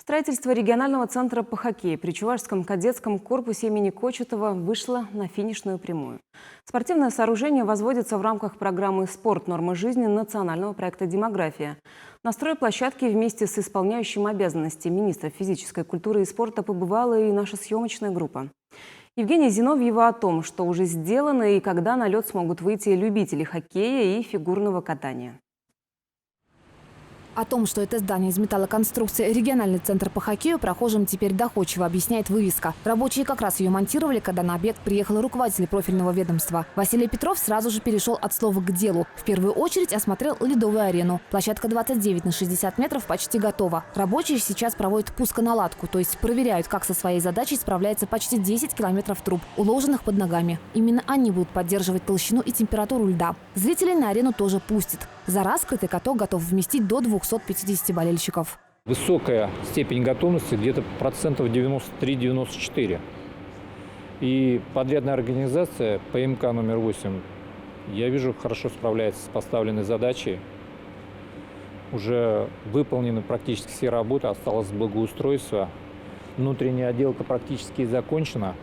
Строительство регионального центра по хоккею при Чувашском кадетском корпусе имени Кочетова вышло на финишную прямую. Спортивное сооружение возводится в рамках программы «Спорт. Нормы жизни» национального проекта «Демография». На стройплощадке вместе с исполняющим обязанности министра физической культуры и спорта побывала и наша съемочная группа. Евгения Зиновьева о том, что уже сделано и когда на лед смогут выйти любители хоккея и фигурного катания. О том, что это здание из металлоконструкции региональный центр по хоккею, прохожим теперь доходчиво объясняет вывеска. Рабочие как раз ее монтировали, когда на объект приехал руководитель профильного ведомства. Василий Петров сразу же перешел от слова к делу. В первую очередь осмотрел ледовую арену. Площадка 29 на 60 метров почти готова. Рабочие сейчас проводят пусконаладку, то есть проверяют, как со своей задачей справляется почти 10 километров труб, уложенных под ногами. Именно они будут поддерживать толщину и температуру льда. Зрителей на арену тоже пустят. За раз скрытый каток готов вместить до 250 болельщиков. Высокая степень готовности, где-то процентов 93-94. И подрядная организация ПМК номер 8, я вижу, хорошо справляется с поставленной задачей. Уже выполнены практически все работы, осталось благоустройство. Внутренняя отделка практически закончена.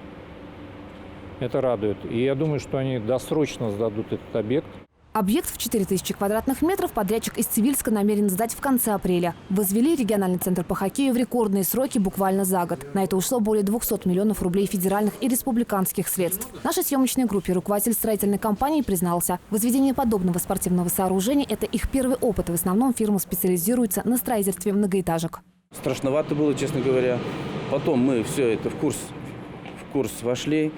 Это радует. И я думаю, что они досрочно сдадут этот объект. Объект в 4000 квадратных метров подрядчик из Цивильска намерен сдать в конце апреля. Возвели региональный центр по хоккею в рекордные сроки буквально за год. На это ушло более 200 миллионов рублей федеральных и республиканских средств. В нашей съемочной группе руководитель строительной компании признался, возведение подобного спортивного сооружения – это их первый опыт. В основном фирма специализируется на строительстве многоэтажек. Страшновато было, честно говоря. Потом мы все это в курс вошли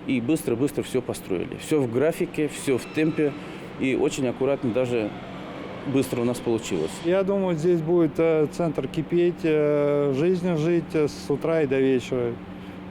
и быстро-быстро все построили. Все в графике, все в темпе. И очень аккуратно, даже быстро у нас получилось. Я думаю, здесь будет центр кипеть, жизнью жить с утра и до вечера.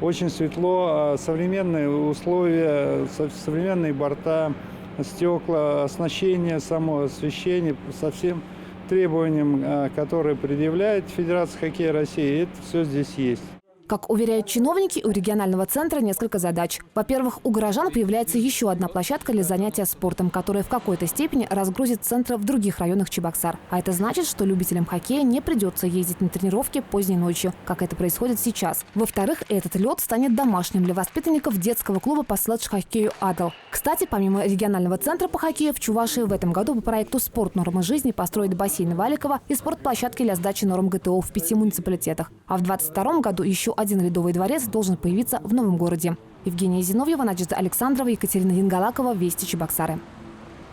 Очень светло, современные условия, современные борта, стекла, оснащение, само освещение со всем требованиям, которые предъявляет Федерация хоккея России. Это все здесь есть. Как уверяют чиновники, у регионального центра несколько задач. Во-первых, у горожан появляется еще одна площадка для занятия спортом, которая в какой-то степени разгрузит центры в других районах Чебоксар. А это значит, что любителям хоккея не придется ездить на тренировки поздней ночью, как это происходит сейчас. Во-вторых, этот лед станет домашним для воспитанников детского клуба по слэдж-хоккею «Адал». Кстати, помимо регионального центра по хоккею, в Чувашии в этом году по проекту «Спорт. Нормы жизни» построят бассейн Валикова и спортплощадки для сдачи норм ГТО в 5 муниципалитетах. А в 2022 году еще один ледовый дворец должен появиться в Новом городе. Евгения Зиновьева, Надежда Александрова, Екатерина Янгалакова. Вести Чебоксары.